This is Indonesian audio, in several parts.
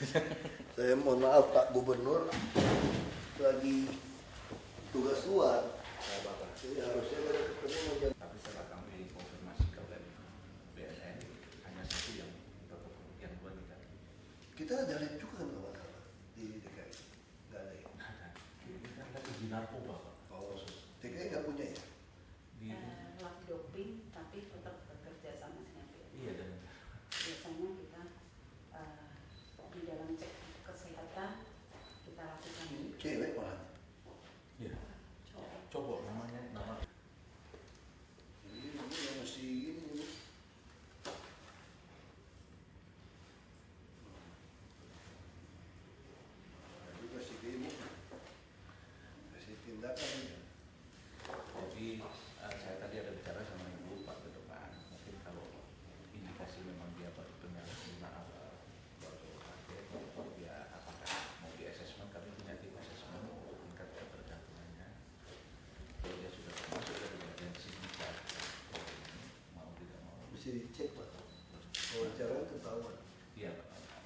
Saya mohon maaf Pak Gubernur, lagi tugas luar. Jadi harusnya ada ketemu jam. Tapi setelah kami konfirmasi ke BNN, hanya satu yang tetap, yang dua tidak. Kita ada lab juga kan Pak di DKI? Nggak ada ya? Ini kan lagi di narkoba Pak. Oh, DKI nggak punya ya? Di lab doping tapi tetap bekerja sama dengan BNN. iya dan Biasanya kita di dalam cek kesehatan kita lakukan ini. Cewek malah. iya. Coba namanya nama. Ini masih ini. Ini kasih ke ibu. Kasih tindakan. Jadi saya tadi ada bicara sama ibu Pak ke depan. Mungkin kalau indikasi memang dia penyalahgunaan baru ya apakah mau di asesmen, kami punya tim asesmen untuk tingkat ketergantungannya. Kalau dia sudah termasuk dari bagian sindikat, mau tidak mau. Mesti dicek Pak. Wawancara ketahuan. Iya,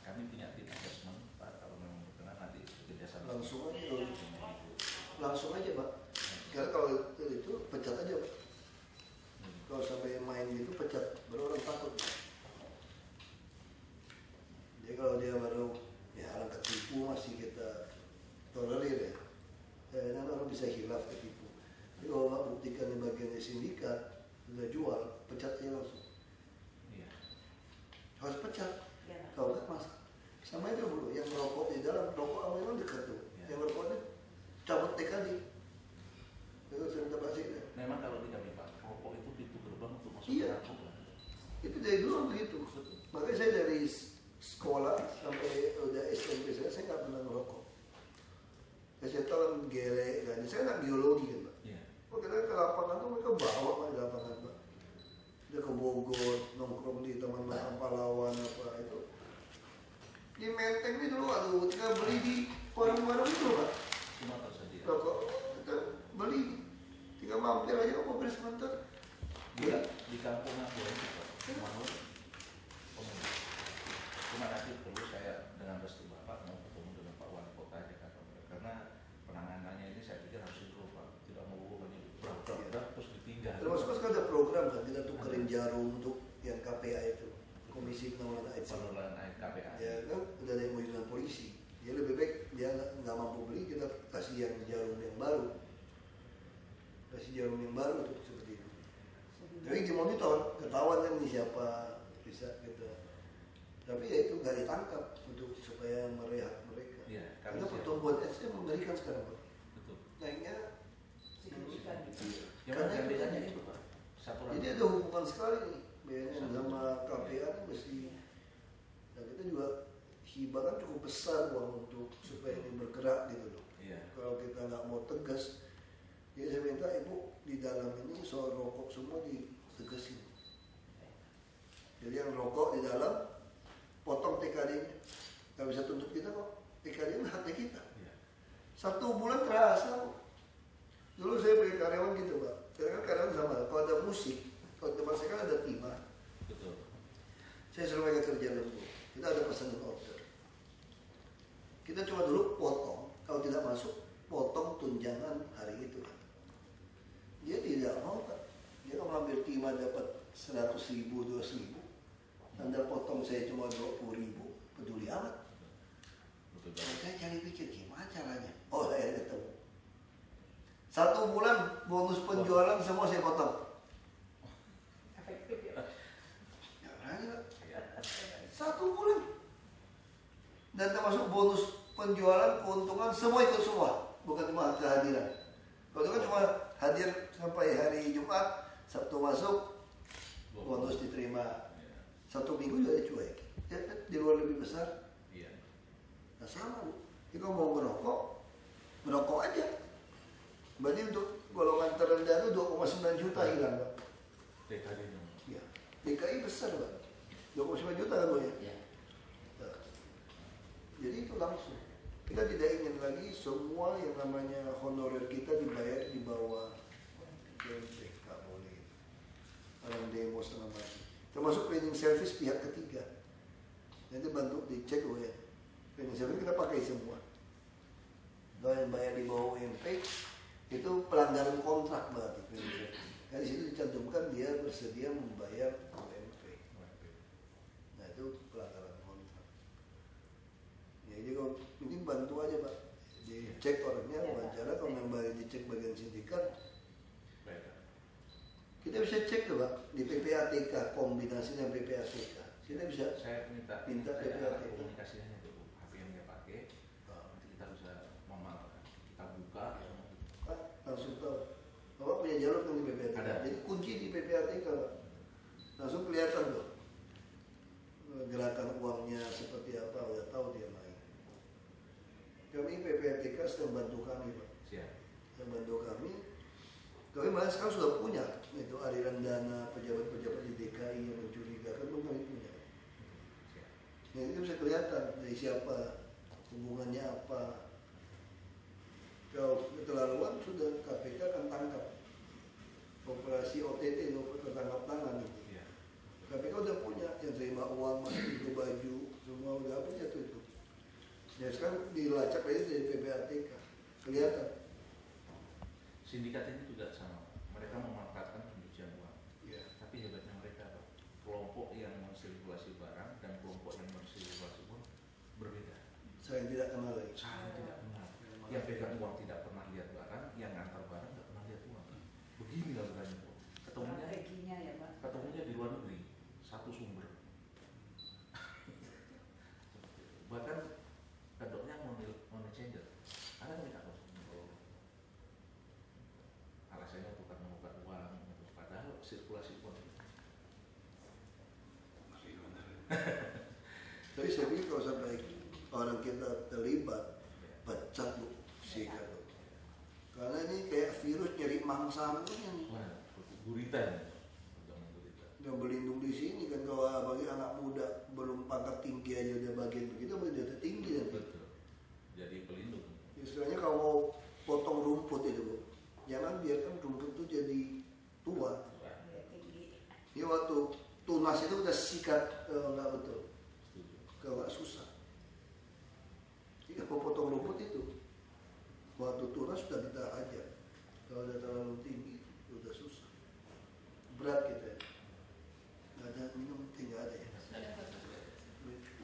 kami punya tim asesmen Pak. Kalau memang berkenan nanti kerjasama. Langsung aja. Langsung aja Pak. Karena kalau itu pecat aja Pak. Kalau sampai main gitu pecat, baru orang takut. Jadi kalau dia baru ya orang ketipu masih kita tolerir ya. Karena orang bisa hilaf ketipu. Jadi kalau Pak buktikan di bagian sindikat sudah jual, pecat aja langsung. Iya. Harus pecat. Ya. Kalau nggak mas, sama itu dulu yang merokok di dalam rokok sama itu dekat tuh. Ya. Yang merokoknya cabut TKD. Itu saya minta kasih deh. Memang kalau tidak Pak, rokok itu pintu gerbang untuk masuk Iya. ke narkoba. Itu dari dulu begitu. Makanya saya dari sekolah sampai udah SMP saya nggak pernah merokok. Saya tahu gere kan. Saya anak biologi kan Pak. Iya. Oh kita ke lapangan tuh mereka bawa Pak di lapangan Pak. Dia ke Bogor, nongkrong di taman pahlawan apa itu. Di Menteng itu loh, aduh kita beli di warung-warung itu Pak. Cuma tersedia. Rokok kita beli, tinggal mampir aja kok beli sebentar. Di kampung aku ini Pak, Manur, cuma nanti perlu saya dengan restu Bapak mau ketemu dengan Pak Wali Kota Jakarta karena penanganannya ini saya pikir harus improve Pak, tidak mau banyak berat terus ditinggal. Termasuk kan ada program kan, kita tukerin jarum untuk yang KPA itu, Komisi Penanggulangan AIDS. Pengelolaan air KPA. Ya kan udah ada yang mau dengan polisi. Dia lebih baik dia nggak mampu beli, kita kasih yang jarum yang baru. Kasih jarum yang baru tuh seperti itu. Jadi dimonitor, ketahuan kan ini siapa bisa gitu. Tapi ya itu nggak ditangkap untuk supaya merehat mereka. Iya, Karena siap. pertumbuhan AIDS-nya mengerikan sekarang Pak. Betul. Naiknya Signifikan. Yang Karena yang itu bedanya tadi. itu Pak, satu Jadi lagi. ada hubungan sekali nih BNN sama KPA kan mesti. Dan kita juga hibah kan cukup besar uang untuk supaya ini bergerak gitu loh. Iya. Kalau kita nggak mau tegas, jadi saya minta ibu di dalam ini soal rokok semua ditegasin. Jadi yang rokok di dalam potong TKD-nya, nggak bisa tuntut kita kok. TKD-nya haknya kita. Iya. 1 bulan terasa. Dulu saya beli karyawan gitu Pak. Karena kan karyawan sama. Kalau ada musik, kalau tempat saya kan ada timah. Betul. Saya suruh mereka kerja dulu. Kita ada pesanan order. Kita cuma dulu potong. Kalau tidak masuk, potong tunjangan hari itu. Dia tidak mau Pak. Dia kalau ngambil timah dapat 100.000, 200.000. Anda potong saya cuma 20.000. Peduli amat. Betul. Saya cari pikir gimana caranya. Oh saya ketemu. 1 bulan bonus penjualan semua saya potong. Efektif ya. Ya aja. Iya. 1 bulan. Dan termasuk bonus penjualan, keuntungan semua ikut semua. Bukan cuma kehadiran. Kalau itu kan cuma hadir sampai hari Jumat, Sabtu masuk, bonus diterima. Iya. 1 minggu juga dicuek. Ya, di luar lebih besar. Iya. Nah sama Bu. Jadi kalau mau merokok aja. Berarti untuk golongan terendah itu 2,9 juta hilang Pak. TKD-nya. Ya. DKI besar Pak. 2,9 juta kan Bu ya? Iya. Nah, jadi itu langsung. Kita tidak ingin lagi semua yang namanya honorer kita dibayar di bawah DMP. Nggak boleh. Orang demo setengah mati. Termasuk cleaning service pihak ketiga. Nanti bantu dicek Bu ya. Penicillin kita pakai semua. Kalau yang bayar di bawah UMP itu pelanggaran kontrak berarti penicillin. Kan di situ dicantumkan dia bersedia membayar UMP. Nah itu pelanggaran kontrak. Ya, jadi kalau ini bantu aja Pak, dicek orangnya wawancara. Kalau memang dicek bagian sindikat, kita bisa cek tuh Pak di PPATK, kombinasi dengan PPATK. Kita bisa saya minta PPATK. komunikasinya dulu, HP yang dia pakai, nanti kita bisa kita buka. Pak langsung tahu. Bapak punya jalur kan di PPATK. Ada. Jadi kunci di PPATK Pak. Langsung kelihatan tuh gerakan uangnya seperti apa, udah tahu dia main. Kami PPATK sedang bantu kami Pak. Siap. Sedang bantu kami. Kami malah sekarang sudah punya itu aliran dana pejabat-pejabat di DKI yang mencurigakan, belum kami punya. Siap. Nah, itu bisa kelihatan dari siapa, hubungannya apa. Kalau keterlaluan sudah KPK akan tangkap. Operasi OTT itu tertangkap tangan itu. Iya. KPK udah punya yang terima uang, masuk itu baju, semua udah punya tuh itu. Ya sekarang dilacak aja dari PPATK, kelihatan. Sindikat ini juga sama, mereka memanfaatkan pencucian uang. Ya. Tapi hebatnya mereka apa? Kelompok yang mensirkulasi barang dan kelompok yang mensirkulasi uang berbeda. Saya tidak kenal lagi. Saling tidak kenal. Yang pegang uang tidak pernah lihat barang, yang antar barang tidak pernah lihat uang. Begini lah berani kok. Strateginya ya Pak. Ketemunya di luar negeri, satu sumber. Bahkan kedoknya money changer. Ada minta alasannya bukan menukar uang, padahal sirkulasi uang. Tapi saya pikir kalau sampai orang kita terlibat, pecat Bu sikat Bu. Karena ini kayak virus nyari mangsa nih. Wah, gurita ini. Yang berlindung di sini kan, kalau bagi anak muda belum pangkat tinggi aja udah bagian begitu, berarti tinggi nanti. Betul. Jadi pelindung. Istilahnya kalau mau potong rumput itu Bu, jangan biarkan rumput itu jadi tua. Ya, tinggi. Ya waktu tunas itu udah sikat nggak betul, Setuju. kalau nggak susah. Jadi kalau potong rumput itu, waktu tunas sudah kita ajar. Kalau udah terlalu tinggi, udah susah. Berat kita. Nggak ada minum, tidak ada ya.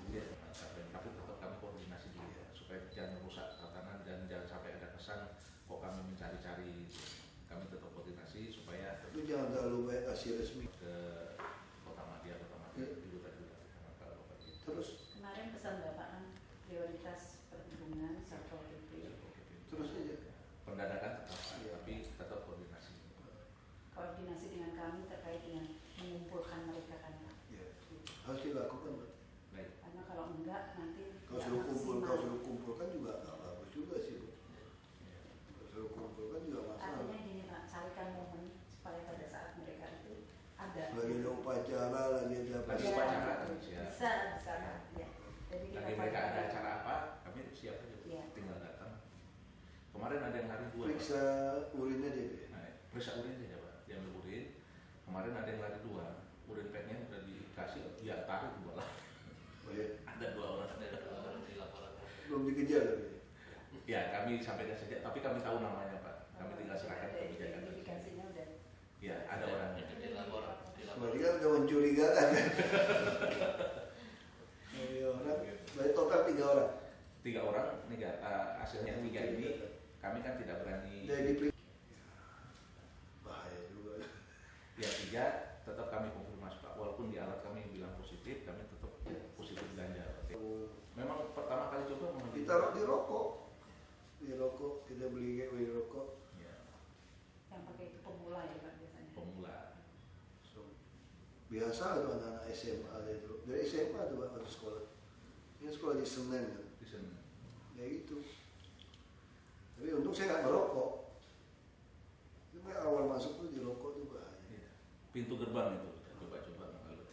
Iya, tapi tetap kami koordinasi dulu ya, supaya jangan merusak tatanan dan jangan sampai ada kesan kok kami mencari-cari. Kami tetap koordinasi supaya Tapi jangan terlalu banyak kasih resmi. ke Kota Madia dulu tadi kalau Terus, Kemarin pesan Bapak kan prioritas perhubungan Satpol PP. terus aja. pendadakan tetap, Iya. tapi tetap koordinasi. Koordinasi dengan kami terkait dengan mengumpulkan mereka kan Pak. Ya, harus dilakukan Pak. Baik. Karena kalau enggak nanti Kalau nggak suruh kumpul, maksimal. kalau suruh kumpulkan juga nggak bagus juga sih Bu. Kalau suruh kumpulkan juga Artinya masalah. gini Pak, carikan momen supaya pada saat mereka itu ada. Lagi ada upacara, lagi ada apa? Lagi Ya, upacara, bisa, siap. bisa Pak. Ya. Jadi kita Lagi mereka ada fasilitasi. acara apa, kami siap aja, Iya. tinggal datang. Kemarin ada yang hari 2. Periksa urinnya deh. Bu. Nah, periksa urin saja Pak, yang urin. Kemarin ada yang lari 2, urin padnya udah dikasih, dia taruh 2 lah. Oh ya, Ada 2 orang dilaporkan. belum dikejar lagi. Ya kami sampaikan saja, tapi kami tahu namanya Pak. Kami tinggal serahkan ke kebijakan. Identifikasinya udah. Ya ada orangnya. Berarti kan udah mencurigakan kan? Dari orang, dari total 3 orang. 3 orang, hasilnya 3 ini kami kan tidak berani. Dari diperiksa. Bahaya juga. Ya 3 tetap kami konfirmasi Pak. Walaupun di alat kami bilang positif, kami tetap positif ganja. Memang pertama kali coba mengambil. Ditaruh di rokok. Di rokok, kita beli di rokok. Ya, Yang pakai itu pemula ya Pak biasanya. pemula. So, biasa tuh anak-anak SMA itu. Dari SMA tuh Pak waktu sekolah. Ini sekolah di Senen kan. Di sana. Ya gitu. Tapi untung saya nggak merokok. Cuma awal masuk tuh di rokok tuh bahaya. Iya. Pintu gerbang itu coba-coba kalau.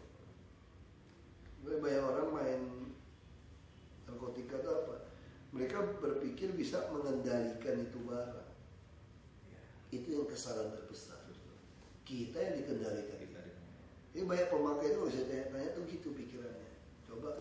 Banyak orang main narkotika itu apa? Mereka berpikir bisa mengendalikan itu barang. Ya, Itu yang kesalahan terbesar. Kita yang dikendalikan. kita di. Ini banyak pemakai itu kalau saya tanya-tanya tuh gitu pikirannya. Coba,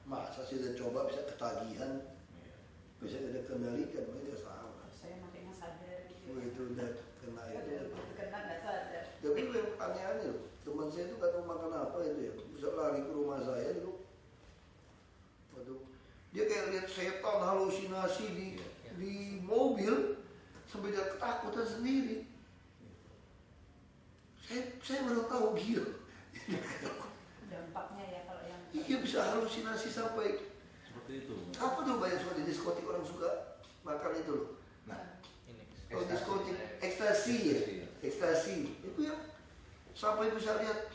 Masa sih udah coba bisa ketagihan, Iya. bisa tidak kendalikan, itu salah. Saya makin nggak sadar gitu. Begitu udah kena itu. Begitu kena nggak sadar. Tapi itu yang aneh-aneh loh. Teman saya itu nggak tahu makan apa itu ya. Bisa lari ke rumah saya dulu. Waduh, dia kayak lihat setan halusinasi di mobil sampai dia ketakutan sendiri. Saya baru tahu gila. Dampaknya ya kalau yang Iya bisa halusinasi sampai Seperti itu. apa tuh banyak suka di diskotik orang suka makan itu loh. Nah, ini Kalau diskotik ekstasi ya, ekstasi itu ya sampai bisa lihat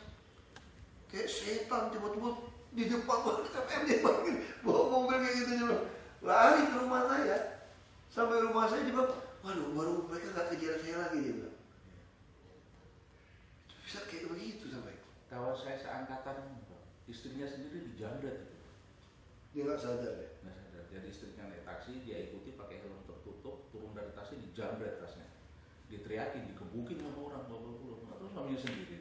kayak setan tiba-tiba di depan FM dia panggil bawa mobil kayak gitu juga lari ke rumah saya sampai rumah saya dia bilang waduh baru mereka nggak kejar saya lagi dia bilang bisa kayak begitu sampai Kawan saya seangkatan, istrinya sendiri dijamret itu. dia nggak sadar ya. Nggak sadar. Jadi istrinya naik taksi, dia ikuti pakai helm tertutup, turun dari taksi dijamret tasnya. Diteriakin, dikebukin sama orang, bawa pulang. Nah, terus suaminya sendiri.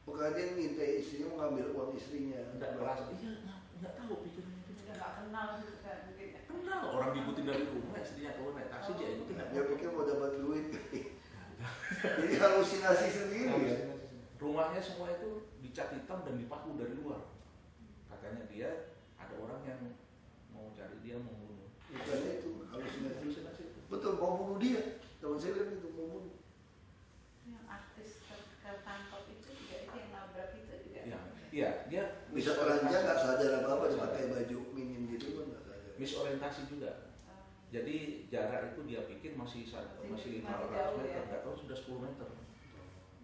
Makanya dia minta istrinya mengambil uang istrinya. Nggak merasa, iya nggak tahu pikirannya. dia nggak kenal juga mungkin ya. Kenal orang diikutin dari rumah, istrinya turun naik taksi dia ikutin. Dia pikir mau dapat duit. Jadi halusinasi sendiri ya. Rumahnya semua itu dicat hitam dan dipaku dari luar. Katanya dia ada orang yang mau cari dia mau bunuh. Bukannya itu halusinasi. Halusinasi itu. Betul mau bunuh dia. Teman saya bilang itu mau bunuh. Yang artis tertangkap itu juga itu yang nabrak itu juga. Iya, dia Bisa peranjang nggak sadar apa-apa dia pakai baju minim gitu kan nggak sadar. misorientasi juga. Jadi jarak itu dia pikir masih 500 jauh, meter, ya. nggak tahu sudah 10 meter.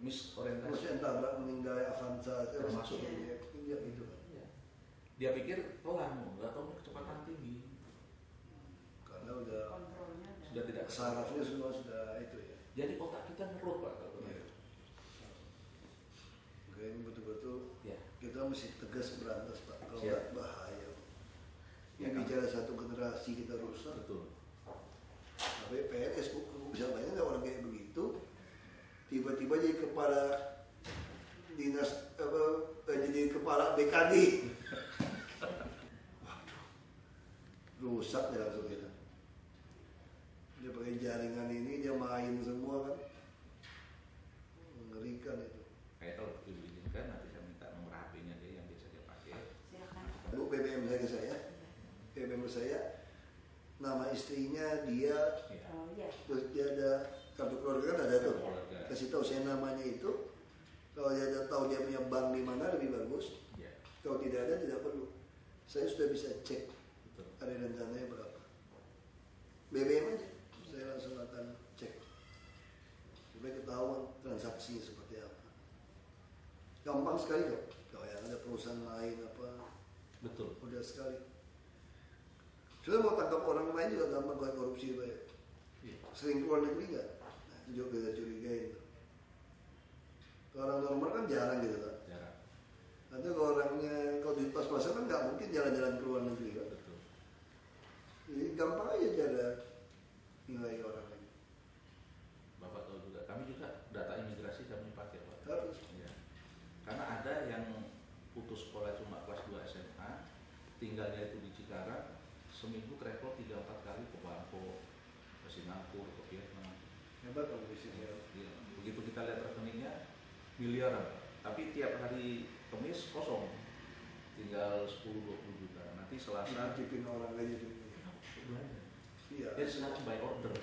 Misorientasi. Maksudnya tabrak meninggal Avanza Termasuk. dia gitu kan. Iya. Dia pikir pelan, nggak tahu kecepatan tinggi. Karena udah Kontrolnya ada. Sudah tidak sarafnya semua sudah itu ya. Jadi otak kita ngerut Pak kalau Iya. Oke, ini betul-betul Ya. kita mesti tegas berantas Pak. Kalau Siap. nggak bahaya. Ya, Ini bicara satu generasi kita rusak. Betul. Tapi PNS bisa bayangin nggak orang kayak begitu tiba-tiba jadi kepala dinas apa jadi kepala BKD. Waduh, rusak ya langsung kita. Dia pakai jaringan ini dia main semua kan, mengerikan itu. Kayak kalau diizinkan nanti saya minta nomor HP-nya dia yang biasa dia pakai. Silakan. Bu BBM saya, BBM saya, nama istrinya dia, Ya. Oh iya. terus dia ada kartu keluarga kan ada tuh. Keluarga. Kasih tahu saya namanya itu. Kalau dia ada tahu dia punya bank di mana lebih bagus. Ya. Kalau tidak ada tidak perlu. Saya sudah bisa cek Betul. ada dananya berapa. BBM aja. Saya langsung akan cek. Supaya ketahuan transaksinya seperti apa. Gampang sekali kok. Kalau yang ada perusahaan lain apa, Betul. mudah sekali. Sudah mau tangkap orang lain juga gampang kalau korupsi Pak ya. Iya. Sering keluar negeri nggak? Nah, itu juga kita curigain. Kalau orang normal kan jarang gitu kan. Jarak. Nanti kalau orangnya kalau di pas-pasan kan nggak mungkin jalan-jalan ke luar negeri kan. Betul. Jadi gampang aja cara nilai orang ini. Bapak tahu juga. Kami juga data imigrasi kami pakai Pak. Harus. Ya. Karena ada yang putus sekolah cuma kelas 2 SMA, tinggalnya itu di Cikarang, seminggu travel 3-4 kali ke Bangkok, ke Singapura, ke Vietnam. Hebat kalau di sini. Ya. Begitu kita lihat rekeningnya miliaran, tapi tiap hari Kamis kosong, tinggal 10-20 juta. Nanti Selasa Dititipin orang aja dulu. belanja. Iya. Dia sengaja by order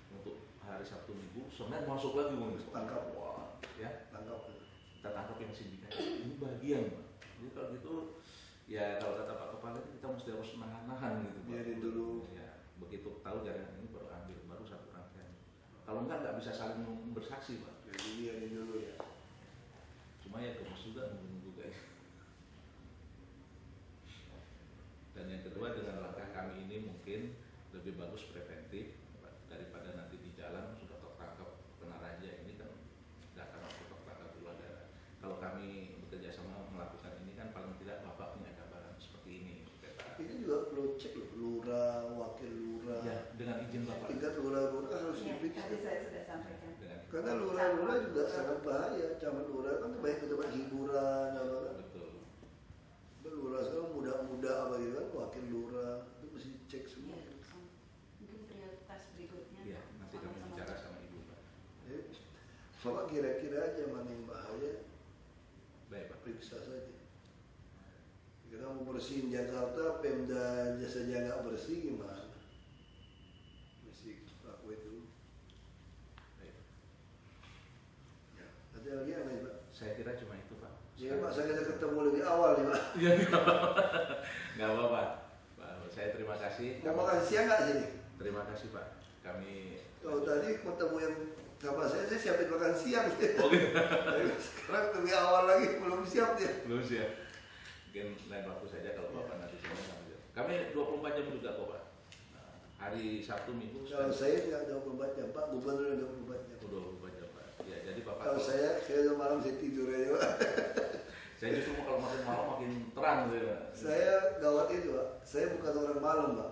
untuk hari Sabtu Minggu, Senin masuk lagi uang Tangkap. Wah, ya Tangkap. kita tangkap yang sindikat. Ini bagian, Pak. Jadi kalau gitu, ya kalau kata Pak Kepala kita mesti harus nahan-nahan gitu, Pak. Biarin dulu. Ya, begitu tahu jaringan ini baru ambil, baru satu rangkaian. Kalau enggak bisa saling bersaksi, Pak. Jadi biarin dulu ya. Cuma ya gemes juga nunggu guys. Dan yang kedua dengan langkah kami ini mungkin lebih bagus preventif daripada nanti di jalan sudah tertangkap kena raja ini kan tidak akan tertangkap dulu ada. Kalau kami bekerja sama melakukan ini kan paling tidak bapak punya gambaran seperti ini. Ini juga perlu cek loh, lurah, wakil lurah. Ya, dengan izin bapak. Tingkat lurah-lurah harus Iya, diperiksa. tadi saya sudah sampaikan. Dengan Karena lurah-lurah juga sangat bahaya. Camat lurah kan banyak tempat hiburan, apa kan. betul. Lurah kalau sekarang muda-muda apa gitu kan, wakil lurah itu mesti cek semua. Iya, mungkin prioritas berikutnya. Iya, nanti kami sama-sama. bicara sama Ibu, Pak. Bapak kira-kira aja mana yang bahaya, Baik, Pak. periksa saja. Kita mau bersihin Jakarta, Pemda saja nggak bersih gimana? Mesti lakuin dulu. Baik. Ya. Ada lagi apa ya Pak? Saya kira cuma itu, Pak. Ya Pak, saya kita ketemu lebih awal nih Pak. Iya, nggak apa-apa. Pak, saya terima kasih. Mau makan siang nggak sini? Terima kasih, Pak. Kami Kalau tadi ketemu yang sama saya siapin makan siang. Oke. Sekarang lebih awal lagi, belum siap dia. Belum siap. Mungkin lain waktu saja kalau Bapak nanti sini sambil. Kami 24 jam juga kok, Pak. Nah, hari Sabtu Minggu Kalau saya nggak 24 jam, Pak Gubernur 24 jam. 24 jam, Pak. Ya, jadi Bapak Kalau saya udah malam saya tidur aja Pak. saya justru kalau makin malam makin terang gitu, Pak. Saya gawat itu Pak, saya bukan orang malam Pak.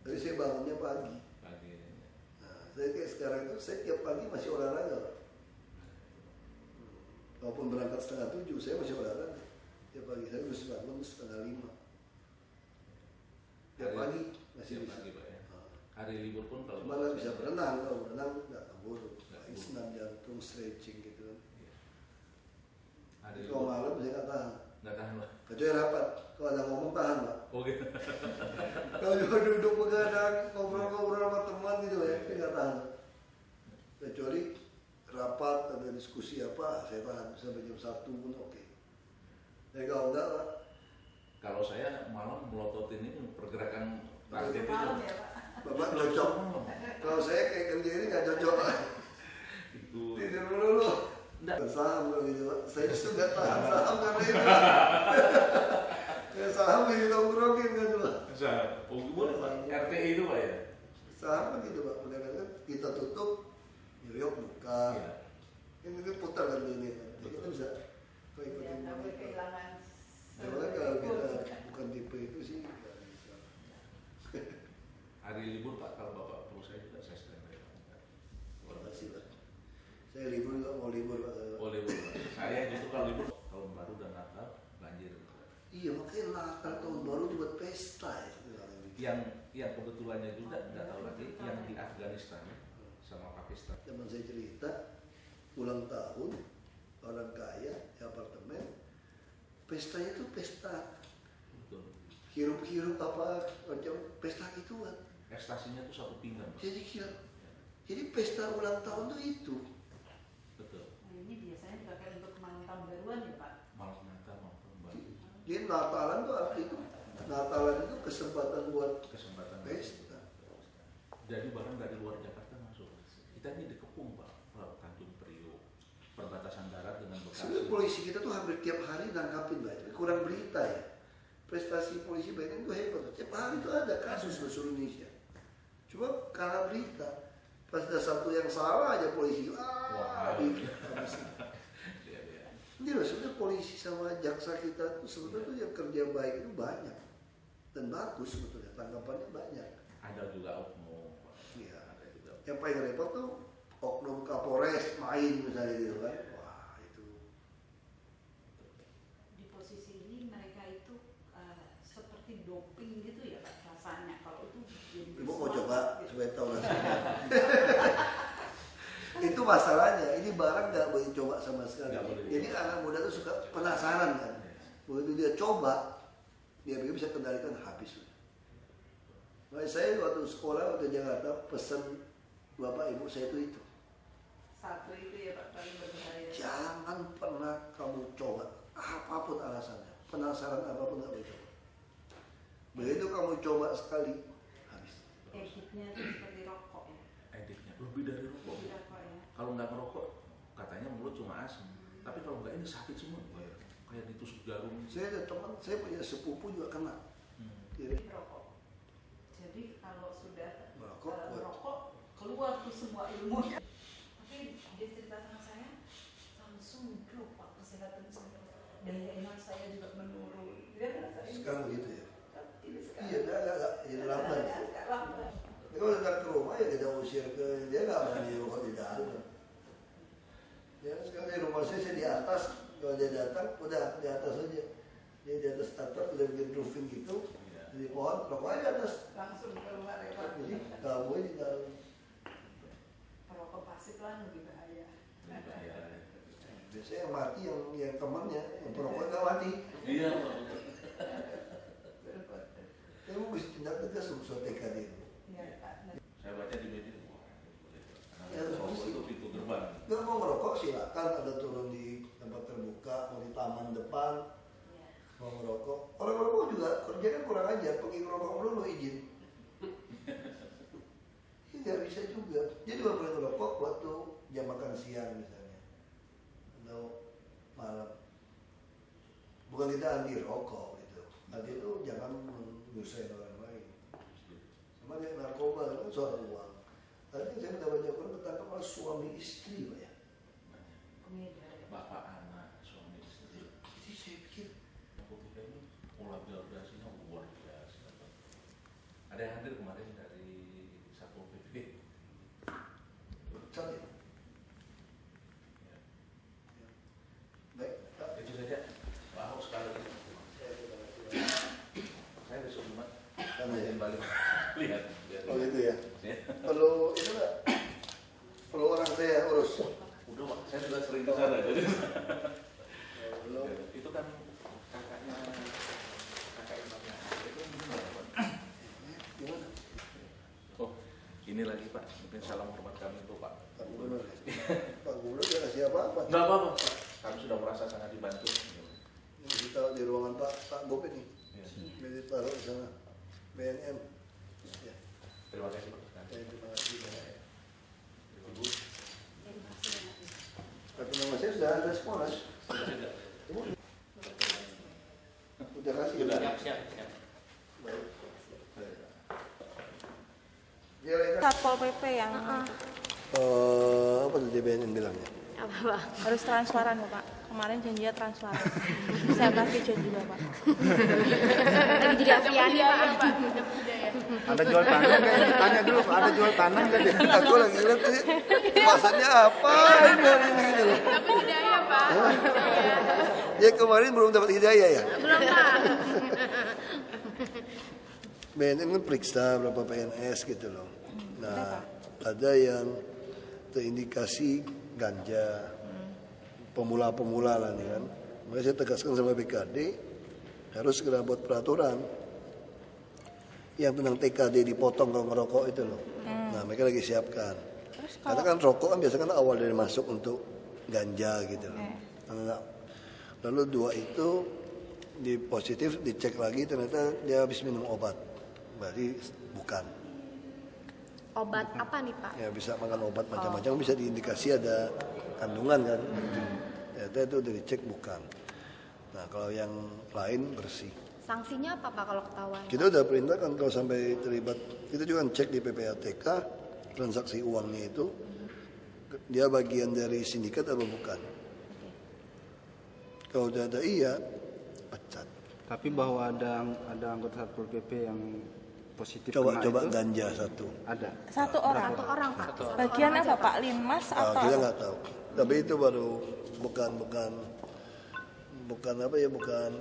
Tapi saya bangunnya pagi. Pagi. Nah, saya kayak sekarang itu, saya tiap pagi masih olahraga Pak. Walaupun berangkat 6:30, saya masih olahraga. Tiap pagi saya harus bangun 4:30. Tiap pagi masih Tiap bisa. pagi, Pak, ya. Nah, Hari libur pun kalau cuma nggak bisa berenang, kalau berenang nggak keburu. Nggak Paling keburu. senam jantung, stretching gitu kan. Iya. Hari Tapi kalau libur malam saya nggak tahan. nggak tahan, Pak. Kecuali rapat, kalau ada ngomong tahan Pak. Oke. Kalau juga duduk begadang, ngobrol-ngobrol sama teman gitu ya, saya nggak tahan. Kecuali rapat, ada diskusi apa, saya tahan sampai jam 1 pun oke. Tapi kalau enggak Pak, Kalau saya malam melototin ini pergerakan target itu. Malam ya Pak. Bapak cocok. Kalau saya kayak kerja ini nggak cocok Pak. Itu Tidur dulu. enggak. Saham kalau gitu Pak, saya justru nggak tahan saham karena itu. Ya saham yang nongkrongin kan Pak. Bisa. Oh, boleh, Pak. RTI itu, Pak, ya. Saham kan gitu Pak, kadang-kadang kita tutup, New York buka. Iya. Ini putar kan dunia kan, jadi kita bisa Ya, ikutin tapi motor. kehilangan. Cuman kalau kita bukan tipe itu sih nggak bisa. Hari libur, Pak, kalau Bapak perlu saya juga saya standby, Pak. Terima kasih Pak. Saya libur juga mau libur Pak. Oh, libur, Pak. Saya justru kalau libur tahun baru dan Natal banjir. Iya makanya Natal tahun baru buat pesta ya. Yang kebetulannya juga nggak tahu lagi yang di Afghanistan sama Pakistan. Zaman saya cerita ulang tahun orang kaya di apartemen, pestanya itu pesta Betul. hirup-hirup apa macam pesta gituan. Ekstasinya tuh satu pinggan, Pak. Jadi kira, jadi pesta ulang tahun tuh itu. Betul. Nah, ini biasanya dipakai untuk malam tahun baruan ya Pak. Malam Natal maupun baru. Jadi Natalan tuh arti itu Natalan itu kesempatan buat Kesempatan pesta. Jadi bahkan dari luar Jakarta masuk. Kita ini dikepung, Pak. Tanjung Priok, perbatasan darat dengan Sebenarnya Bekasi. polisi kita tuh hampir tiap hari nangkapin Pak. Kurang berita ya. Prestasi polisi Biden itu hebat. Tiap hari itu ada kasus di seluruh Indonesia. Cuma karena berita, pas ada satu yang salah aja polisi, Wah. habisin. Iya, iya. Ini loh sebenarnya polisi sama jaksa kita tuh sebetulnya tuh yang kerja baik itu banyak dan bagus sebetulnya, tanggapannya banyak. Ada juga oknum, Pak. Iya. Ada juga. Yang paling repot tuh oknum Kapolres main misalnya gitu kan, wah itu. Di posisi ini mereka itu seperti doping gitu ya Pak rasanya. Kalau itu jadi Ibu mau sesuatu coba gitu. supaya tahu rasanya. Itu masalahnya, ini barang nggak boleh coba sama sekali. Nggak boleh. Jadi anak muda tuh suka penasaran kan. Begitu dia coba, dia bisa kendalikan habis. Nah, saya waktu sekolah waktu Jakarta pesan bapak ibu saya itu. Satu itu ya Pak paling berbahaya. Jangan pernah kamu coba apapun alasannya, penasaran apapun nggak boleh coba. Begitu kamu coba sekali, habis. Editnya itu seperti rokok ya. Editnya lebih dari rokok. Lebih rokok ya. Kalau nggak ngerokok, katanya mulut cuma asam. Tapi kalau nggak ini sakit semua, Pak. Kayak ditusuk jarum. Saya ada teman, saya punya sepupu juga kena. Jadi Jadi rokok. Jadi kalau sudah Merokok, buat- merokok keluar tuh semua ilmunya. Tapi dia cerita sama saya langsung drop Pak kesehatan saya. Daya ingat saya juga menurun. Dia merasa ini. sekarang begitu ya. Ini sekarang. Iya, enggak, jadi lambat. Agak lambat. Tapi kalau datang ke rumah ya kita usir ke dia nggak berani rokok di dalam. Ya sekarang di rumah saya di atas, kalau dia datang udah di atas aja. Jadi di atas atap udah bikin roofing gitu, Iya. di pohon, rokok aja di atas. Langsung keluar ya Pak. Jadi kamu di dalam. Rokok pasif lah lebih bahaya. Lebih bahaya. Biasanya yang mati yang temannya, yang perokok nggak mati. Iya. Kamu mesti tindak tegas untuk TKD itu. Iya Pak. Saya baca di media. Ya, Rokok mesti. itu pintu gerbang. Nggak mau merokok silakan, ada turun di tempat terbuka, mau di taman depan, mau merokok. Orang merokok juga kerja kan kurang ajar, pergi ngerokok dulu izin. Ini nggak bisa juga. Jadi nggak boleh ngerokok waktu jam makan siang misalnya, atau malam. Bukan kita anti rokok gitu, anti itu jangan menyusahin orang lain. Sama kayak narkoba kan soal uang. Tadi saya minta baca Quran ketangkap oleh suami istri, Pak ya. Bapak anak suami istri. Jadi saya pikir Aku pikir ini kolaborasinya luar biasa. Ada yang hadir kemarin dari Satpol PP. cantik. Ya. Baik, Pak. Itu saja. Pak Ahok sekali lagi. Saya besok Jumat. Karena ya. Izin balik. Lihat. Oh gitu ya. Ya. Perlu itu nggak? Perlu orang saya urus. Udah Pak, saya juga sering ke sana. Jadi. Belum. Itu kan kakak Imamnya. Itu gimana Pak? Gimana? Oh, ini lagi Pak. Mungkin salam hormat kami untuk Pak. Pak Gubernur. Pak Gubernur dia kasih apa-apa. Enggak apa-apa Pak. Kami sudah merasa sangat dibantu. Ini ditaruh di ruangan Pak Bob ini. Ya. Ini ditaruh di sana. BNN. Ya. Terima kasih Pak. Terima kasih. Ibu. Tapi nama saya sudah ada semua, Mas. Sudah. Udah kasih. Sudah. Siap. Baik. Dia lagi kan? Satpol PP yang Apa tadi BNN bilangnya? apa Pak? Harus transparan Pak. Kemarin janjinya transparan. Saya kasih janji juga Pak. Lagi jadi aviani Pak. Ada jual tanah nggak? Tanya dulu, Pak, ada jual tanah nggak? Aku lagi lihat tadi kemasannya apa ini hari ini gitu loh. Dapat hidayah Pak. Ya kemarin belum dapat hidayah ya. Belum Pak. BNN kan periksa berapa PNS gitu loh. Nah ada yang terindikasi ganja, pemula-pemula lah nih kan. Makanya saya tegaskan sama BKD harus segera buat peraturan yang tentang TKD dipotong kalau ngerokok itu loh. Nah mereka lagi siapkan. Terus Karena kalau kan rokok kan biasanya kan awal dari masuk untuk ganja gitu loh. Lalu dua itu di positif dicek lagi ternyata dia habis minum obat. Berarti bukan. obat apa nih Pak? Ya bisa makan obat macam-macam bisa diindikasi ada kandungan kan. Ternyata itu udah dicek bukan. Nah kalau yang lain bersih. Sanksinya apa Pak kalau ketahuan? Kita udah perintahkan kalau sampai terlibat, kita juga cek di PPATK transaksi uangnya itu dia bagian dari sindikat atau bukan. Kalau udah ada iya, pecat. Tapi bahwa ada anggota Satpol PP yang positif Coba kena itu, ganja satu. ada. Satu orang. Berapa? Pak. Bagian apa Pak? Linmas atau Kita apa? nggak tahu. Tapi itu baru bukan apa ya bukan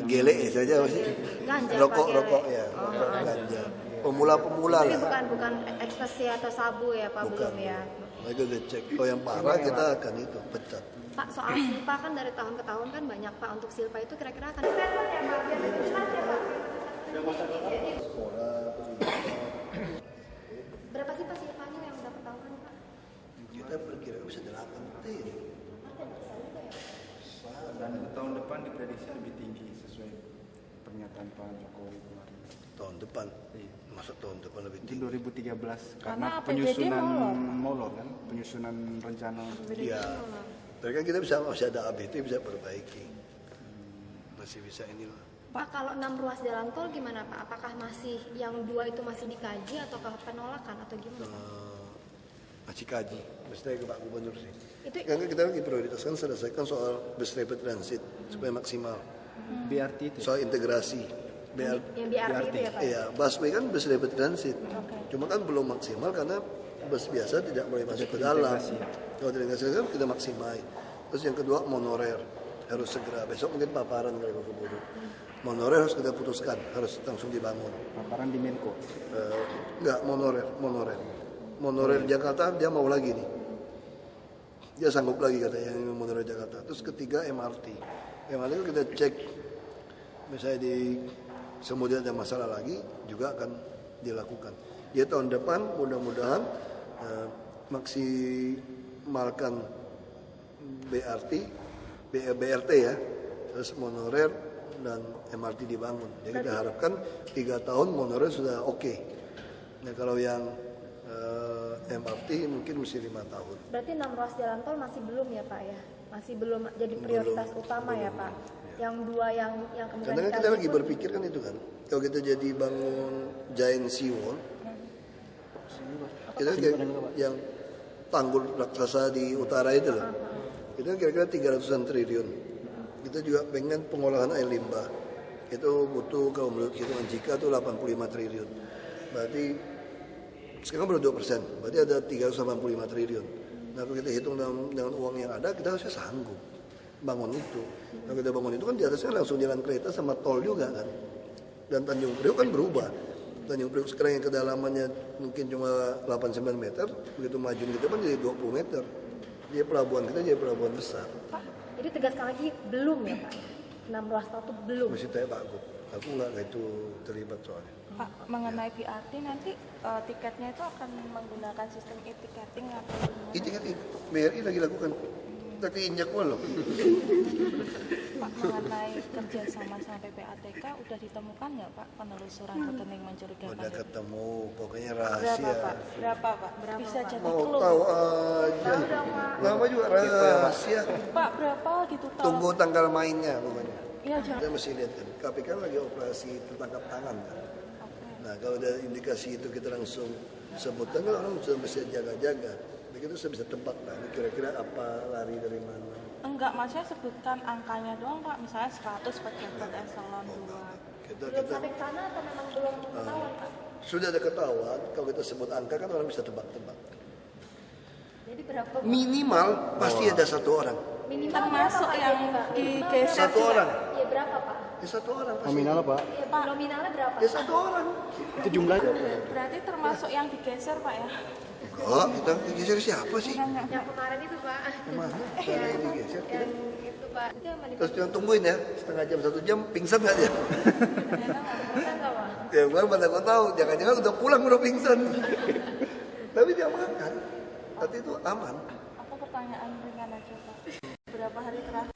gelek saja masih. Ganja, Rokok Pak, ya, ganja. Pemula-pemula Jadi lah. bukan ekstasi atau sabu ya Pak Bukan. belum ya? Mereka udah cek. Kalau yang parah kita akan itu pecat. Pak soal silpa kan dari tahun ke tahun kan banyak Pak untuk silpa itu kira-kira akan berapa sih Pak silpanya yang udah ketahuan Pak? Kita perkirakan bisa 8 T. Dan tahun depan diprediksi lebih tinggi sesuai pernyataan Pak Jokowi kemarin. Tahun depan. Iya. Masa tahun depan lebih Itu tinggi? 2013 Karena karena APBD penyusunan molor. molor kan, penyusunan rencana. Iya. Tapi kan kita masih ada ABT bisa perbaiki. Masih bisa inilah. Pak kalau 6 ruas jalan tol gimana Pak? Apakah masih yang 2 itu masih dikaji atau ke penolakan atau gimana? Masih kaji. Mestinya ke Pak Gubernur sih. Itu Yang kita lagi prioritaskan selesaikan soal bus rapid transit supaya maksimal. BRT itu. Soal integrasi. yang BRT itu ya Pak? Iya, busway kan bus rapid transit. Oke. Cuma kan belum maksimal karena bus biasa tidak boleh masuk ke dalam. Integrasi. Kalau terintegrasi kan kita maksimal. Terus yang kedua monorail. harus segera. Besok mungkin paparan kali Pak Gubernur. Monorail harus kita putuskan, harus langsung dibangun. Paparan di Menko. Enggak, monorail Jakarta dia mau lagi nih. Dia sanggup lagi katanya yang monorail Jakarta. Terus ketiga MRT itu kita cek, misalnya di kemudian ada masalah lagi juga akan dilakukan. Dia tahun depan mudah-mudahan maksimalkan BRT ya, terus monorail dan MRT dibangun. Jadi kita harapkan 3 tahun monorail sudah oke. Nah kalau yang MRT mungkin mesti 5 tahun. Berarti 6 ruas jalan tol masih belum ya Pak ya? Masih belum jadi prioritas utama ya Pak? Yang 2 yang kemudian karena kita lagi berpikir kan itu kan, kalau kita jadi bangun giant seawall, kita yang tanggul raksasa di utara itu loh, itu kira-kira 300-an triliun. Kita juga pengen pengolahan air limbah, itu butuh kalau menurut hitungan jika itu 85 triliun. Berarti sekarang baru 2%, berarti ada 385 triliun. Nah kalau kita hitung dengan uang yang ada, kita harusnya sanggup bangun itu. Nah kita bangun itu kan di atasnya langsung jalan kereta sama tol juga kan. Dan Tanjung Priok kan berubah. Tanjung Priok sekarang yang kedalamannya mungkin cuma 8-9 meter, begitu maju kita kan jadi 20 meter. Jadi pelabuhan kita jadi pelabuhan besar. Pak, jadi tegaskan lagi belum ya Pak? 6 ruas tol itu belum. Mesti tanya Pak Gub, aku nggak itu terlibat soalnya. Pak, mengenai BRT nanti tiketnya itu akan menggunakan sistem e-ticketing atau gimana? E-ticketing, BRI lagi lakukan. Tapi injak loh. Pak, mengenai kerjasama sama PPATK udah ditemukan nggak Pak penelusuran rekening mencurigakan? Udah ketemu, pokoknya Berapa rahasia. Pak? Berapa Pak? Bisa jadi Mau clue. tahu aja. Tahu dong Pak. Lama juga rahasia. Pak berapa gitu tahu? Tunggu tanggal mainnya pokoknya. Iya jangan. Kita mesti lihat kan, KPK lagi operasi tertangkap tangan kan. Nah kalau ada indikasi itu kita langsung sebutkan, kan orang sudah mesti jaga-jaga. Begitu saya bisa tebak lah, ini kira-kira apa, lari dari mana. Enggak, maksudnya sebutkan angkanya doang Pak. Misalnya 100 pejabat eselon 2. Kita Sampai ke sana atau memang belum ketahuan Pak? sudah ada ketahuan, kalau kita sebut angka kan orang bisa tebak-tebak. Jadi berapa? Minimal pasti ada 1 orang. Minimal termasuk yang digeser 1 orang. Iya berapa Pak? Ya 1 orang pasti. Nominal Pak? Iya Pak. Nominalnya berapa? Ya 1 orang. Itu jumlahnya. Berarti termasuk yang digeser Pak ya? Enggak, kita geser siapa sih? Yang kemarin itu Pak. Mana? Ada yang digeser. Yang itu Pak. Itu yang Terus jangan tungguin ya, setengah jam 1 jam pingsan nggak dia? enggak Pak? Ya baru pada kau tahu, jangan-jangan udah pulang udah pingsan. Tapi dia makan, tapi itu aman. Aku pertanyaan ringan aja Pak. Berapa hari terakhir